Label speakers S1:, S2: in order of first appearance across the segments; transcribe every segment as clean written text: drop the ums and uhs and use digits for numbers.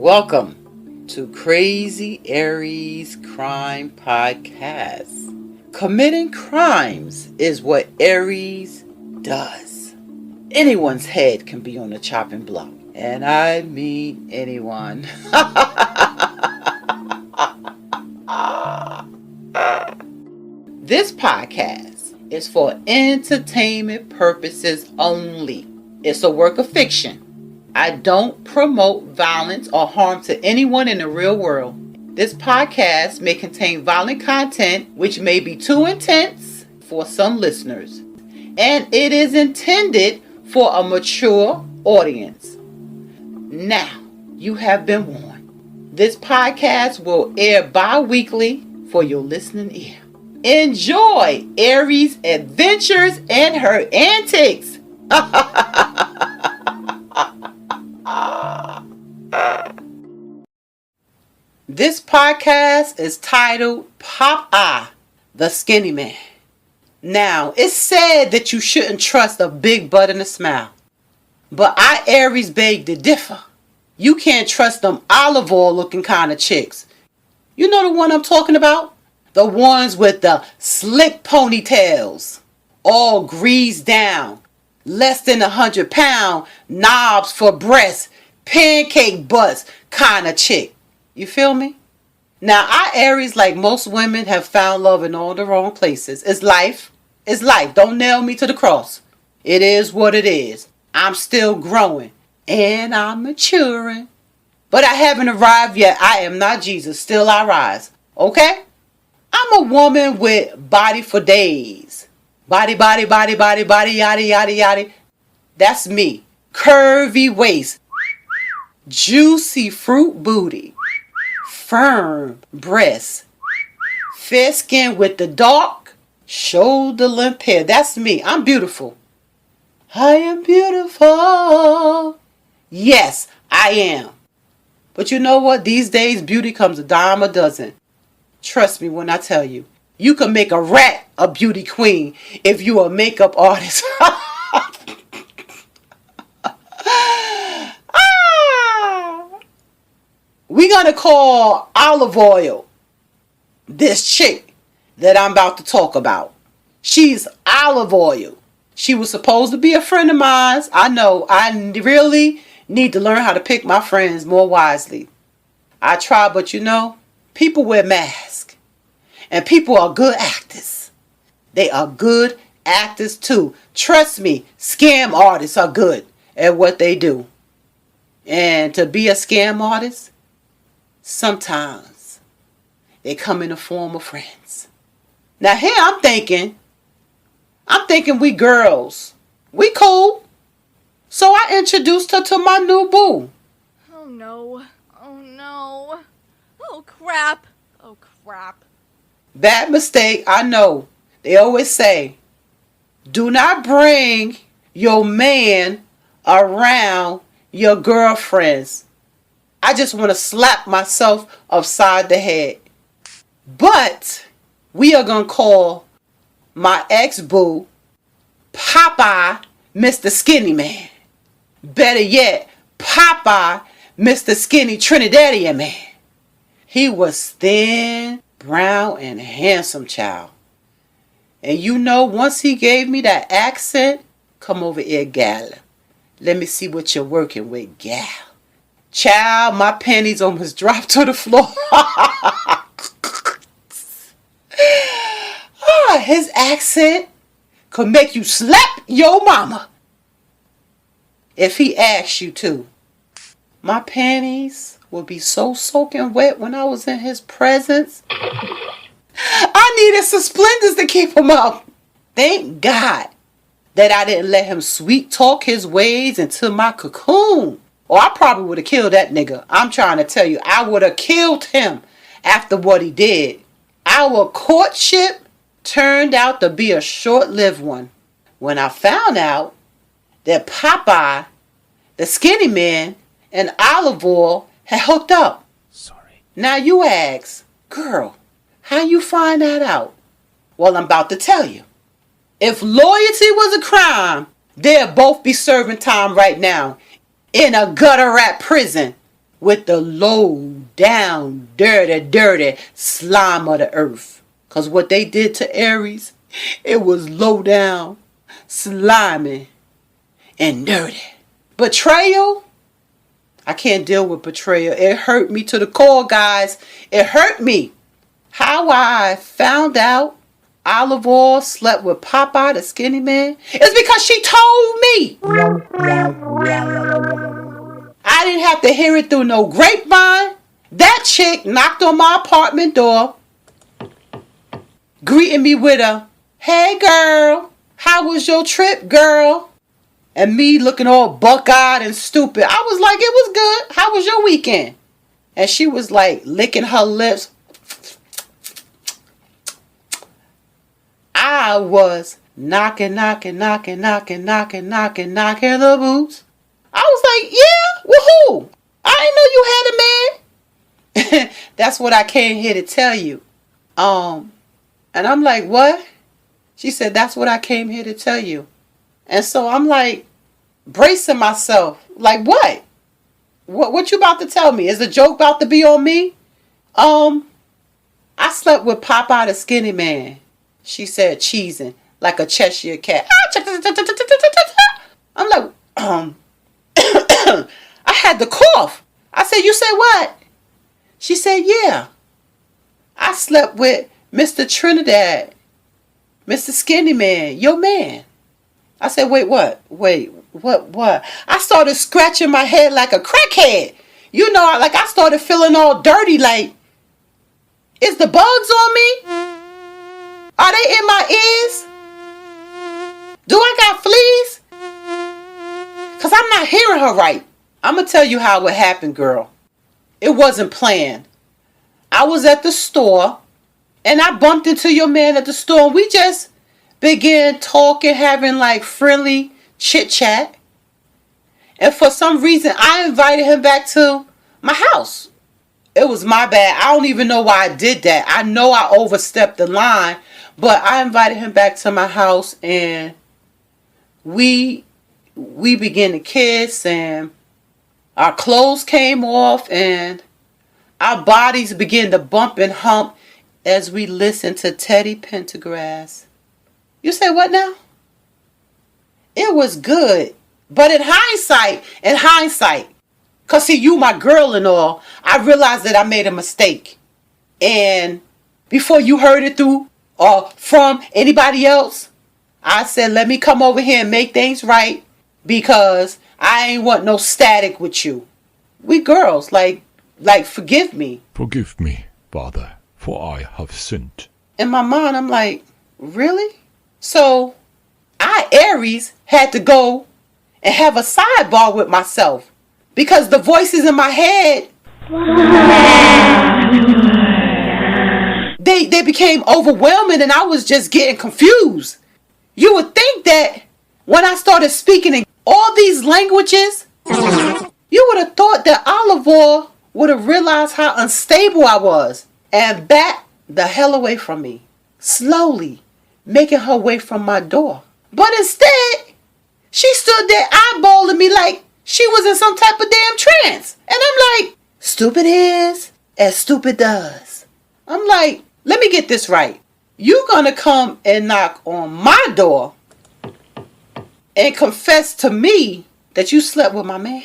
S1: Welcome to Crazy Aries Crime Podcast. Committing crimes is what Aries does. Anyone's head can be on the chopping block. And I mean anyone. This podcast is for entertainment purposes only. It's a work of fiction. I don't promote violence or harm to anyone in the real world. This podcast may contain violent content which may be too intense for some listeners, and it is intended for a mature audience. Now, you have been warned. This podcast will air bi-weekly for your listening ear. Enjoy Aries' adventures and her antics. This podcast is titled Popeye, the Skinny Man. Now, it's said that you shouldn't trust a big butt and a smile. But I, Aries, beg to differ. You can't trust them olive oil looking kind of chicks. You know the one I'm talking about? The ones with the slick ponytails, all greased down, less than 100-pound, knobs for breasts, pancake butts kind of chick. You feel me? Now, I, Aries, like most women, have found love in all the wrong places. It's life. It's life. Don't nail me to the cross. It is what it is. I'm still growing. And I'm maturing. But I haven't arrived yet. I am not Jesus. Still I rise. Okay? I'm a woman with body for days. Body, body, body, body, body, yada, yada, yada. That's me. Curvy waist. Juicy fruit booty. Firm breasts. Fair skin with the dark shoulder length hair. That's me. I'm beautiful. I am beautiful. Yes, I am. But you know what? These days, beauty comes a dime a dozen. Trust me when I tell you. You can make a rat a beauty queen if you're a makeup artist. We're going to call olive oil this chick that I'm about to talk about. She's olive oil. She was supposed to be a friend of mine. I know. I really need to learn how to pick my friends more wisely. I try, but you know, people wear masks. And people are good actors. They are good actors too. Trust me, scam artists are good at what they do. And to be a scam artist, sometimes they come in the form of friends. Now here I'm thinking we girls. We cool. So I introduced her to my new boo.
S2: Oh no. Oh no. Oh crap. Oh crap.
S1: Bad mistake, I know. They always say, do not bring your man around your girlfriends. I just want to slap myself upside the head. But we are going to call my ex-boo Popeye, Mr. Skinny Man. Better yet, Popeye, Mr. Skinny Trinidadian Man. He was thin, brown, and handsome, child. And you know, once he gave me that accent, come over here, gal. Let me see what you're working with, gal. Child, my panties almost dropped to the floor. His accent could make you slap your mama if he asked you to. My panties would be so soaking wet when I was in his presence. I needed some splendors to keep him up. Thank God that I didn't let him sweet talk his ways into my cocoon. Or I probably would have killed that nigga. I'm trying to tell you, I would have killed him after what he did. Our courtship turned out to be a short-lived one. When I found out that Popeye, the skinny man, and Olive Oil had hooked up.
S3: Sorry.
S1: Now you ask, girl, how you find that out? Well, I'm about to tell you. If loyalty was a crime, they'd both be serving time right now in a gutter rat prison with the low down, dirty slime of the earth. Because what they did to Aries, it was low down, slimy, and dirty. Betrayal? I can't deal with betrayal. It hurt me to the core, guys. It hurt me. How I found out Olive Oil slept with Popeye the skinny man is because she told me. I didn't have to hear it through no grapevine. That chick knocked on my apartment door, greeting me with a, "Hey girl, how was your trip, girl?" And me looking all buck-eyed and stupid. I was like, "It was good. How was your weekend?" And she was like licking her lips. I was knocking the boots. I was like, "Yeah, woohoo. I didn't know you had a man." That's what I came here to tell you. And I'm like, "What?" She said, "That's what I came here to tell you." And so I'm like, bracing myself. Like, what? What you about to tell me? Is the joke about to be on me? I slept with Popeye the skinny man. She said, cheesing like a Cheshire cat. I'm like, I had to cough. I said, "You said what?" She said, "Yeah. I slept with Mr. Trinidad, Mr. Skinny Man, your man." I said, "Wait, what? Wait, what?" I started scratching my head like a crackhead. You know, like I started feeling all dirty, like, is the bugs on me? Are they in my ears? Do I got fleas? Because I'm not hearing her right. I'm going to tell you how it happened, girl. It wasn't planned. I was at the store, and I bumped into your man at the store, and we just began talking, having like friendly chit-chat. And for some reason, I invited him back to my house. It was my bad. I don't even know why I did that. I know I overstepped the line, but I invited him back to my house, and we began to kiss, and our clothes came off, and our bodies began to bump and hump as we listened to Teddy Pendergrass. You say what now? It was good. But in hindsight, because see, you my girl and all, I realized that I made a mistake. And before you heard it through or from anybody else, I said, let me come over here and make things right, because I ain't want no static with you. We girls, like forgive me.
S3: Forgive me, Father, for I have sinned.
S1: In my mind, I'm like, really? So I, Aries, had to go and have a sidebar with myself, because the voices in my head, they became overwhelming, and I was just getting confused. You would think that when I started speaking in all these languages, you would have thought that Olive Oil would have realized how unstable I was and backed the hell away from me, slowly making her way from my door. But instead, she stood there eyeballing me like she was in some type of damn trance. And I'm like, stupid is as stupid does. I'm like, let me get this right. You gonna come and knock on my door and confess to me that you slept with my man?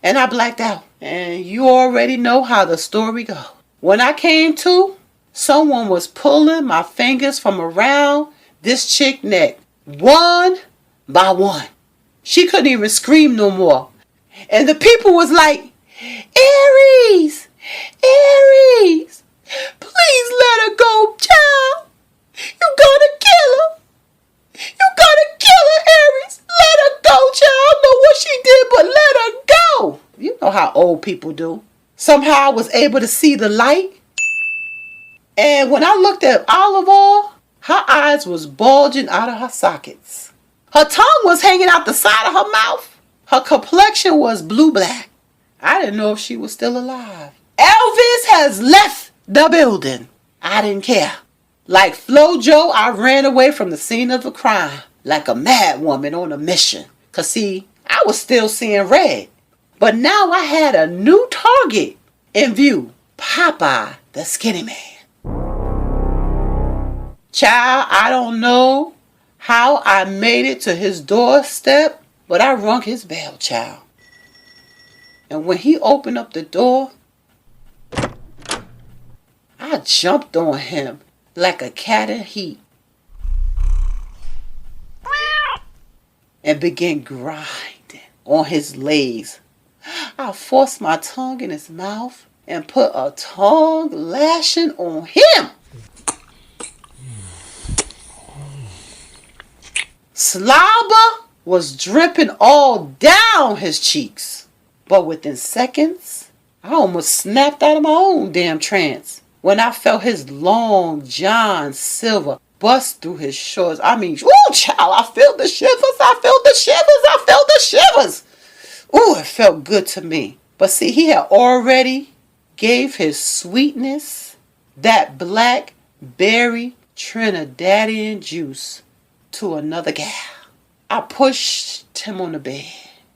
S1: And I blacked out. And you already know how the story goes. When I came to, someone was pulling my fingers from around this chick's neck, one by one. She couldn't even scream no more. And the people was like, Aries, Aries, please let her go, child. You gotta kill her. You gotta kill her, Aries. Let her go, child. I don't know what she did, but let her go. You know how old people do. Somehow I was able to see the light. And when I looked at Olive Oil, her eyes was bulging out of her sockets. Her tongue was hanging out the side of her mouth. Her complexion was blue-black. I didn't know if she was still alive. Elvis has left the building. I didn't care. Like Flojo, I ran away from the scene of the crime like a mad woman on a mission. Cause see, I was still seeing red. But now I had a new target in view. Popeye, the skinny man. Child, I don't know how I made it to his doorstep, but I rung his bell, child. And when he opened up the door, I jumped on him like a cat in heat and began grinding on his legs. I forced my tongue in his mouth and put a tongue lashing on him. Slobber was dripping all down his cheeks. But within seconds, I almost snapped out of my own damn trance when I felt his long John Silver bust through his shorts. I mean, ooh, child, I felt the shivers. Ooh, it felt good to me. But see, he had already gave his sweetness, that blackberry Trinidadian juice, to another gal. I pushed him on the bed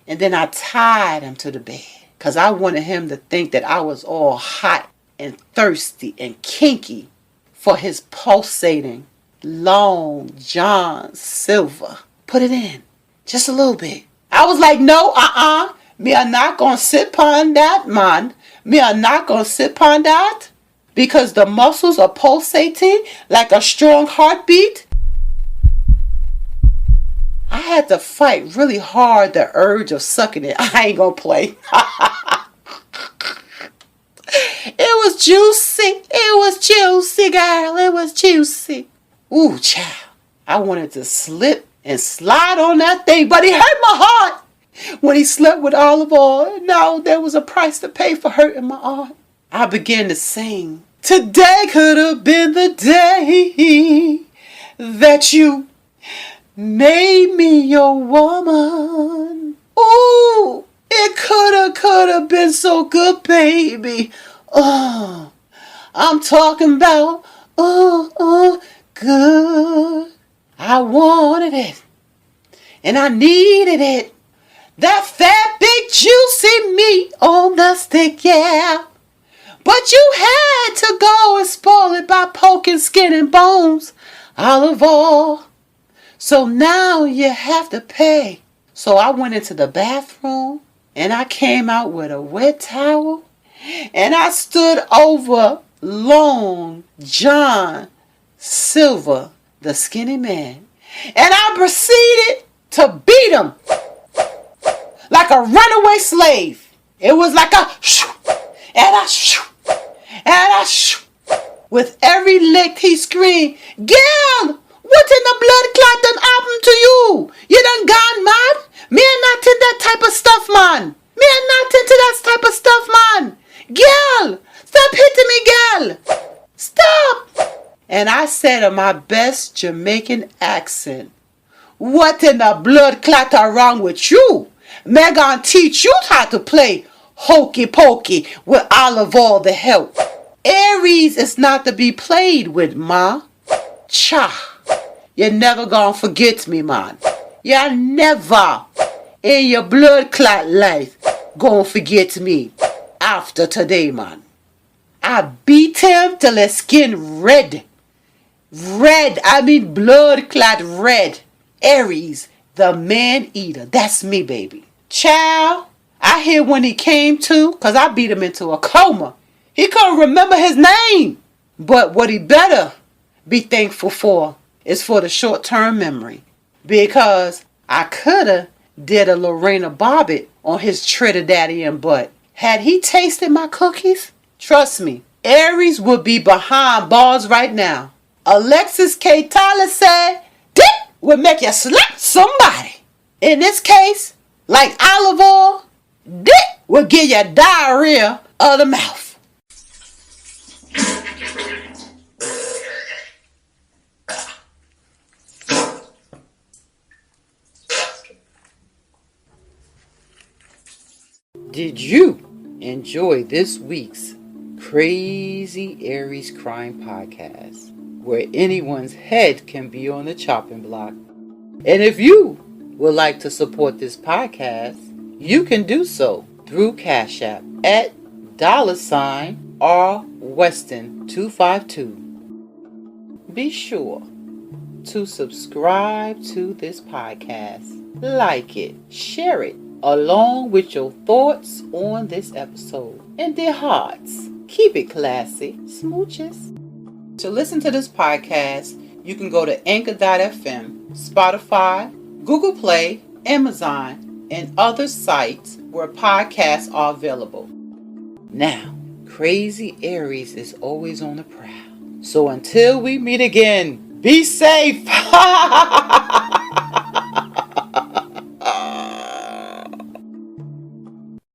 S1: and then I tied him to the bed because I wanted him to think that I was all hot and thirsty and kinky for his pulsating long John Silver. Put it in just a little bit. I was like, no, me are not gonna sit upon that, man. Me are not gonna sit upon that because the muscles are pulsating like a strong heartbeat. I had to fight really hard the urge of sucking it. I ain't gonna play. It was juicy, girl. It was juicy. Ooh, child. I wanted to slip and slide on that thing, but he hurt my heart when he slept with olive oil. Now there was a price to pay for hurting my heart. I began to sing. Today could have been the day that you made me your woman. Ooh, it could have been so good, baby. Oh, I'm talking about, good. I wanted it, and I needed it. That fat, big, juicy meat on the stick, yeah. But you had to go and spoil it by poking skin and bones, olive oil. So now you have to pay. So I went into the bathroom and I came out with a wet towel and I stood over Long John Silver, the skinny man, and I proceeded to beat him like a runaway slave. It was like a shoo, and a shoo, and a shoo. With every lick he screamed, "Girl! What in the blood clot done happened to you? You done gone mad? Me ain't not into that type of stuff, man. Me ain't not into that type of stuff, man. Girl, stop hitting me, girl. Stop." And I said in my best Jamaican accent, "What in the blood clot are wrong with you? Me gon' teach you how to play hokey pokey with olive oil to help. Aries is not to be played with, ma. Cha. You're never gonna forget me, man. You're never in your blood clot life gonna forget me after today, man." I beat him till his skin red. Red, I mean blood clot red. Aries, the man eater. That's me, baby. Child, I hear when he came to, cause I beat him into a coma. He couldn't remember his name. But what he better be thankful for is for the short-term memory. Because I coulda did a Lorena Bobbitt on his Trinidadian butt. Had he tasted my cookies, trust me, Aries would be behind bars right now. Alexis K. Tyler said, "Dick would make you slap somebody." In this case, like olive oil, dick will give you diarrhea of the mouth. Did you enjoy this week's Crazy Aries Crime Podcast, where anyone's head can be on the chopping block? And if you would like to support this podcast, you can do so through Cash App at $R Weston252. Be sure to subscribe to this podcast, like it, share it, along with your thoughts on this episode. And dear hearts, keep it classy. Smooches. To listen to this podcast, you can go to Anchor.fm, Spotify, Google Play, Amazon, and other sites where podcasts are available. Now, Crazy Aries is always on the prowl. So until we meet again, be safe.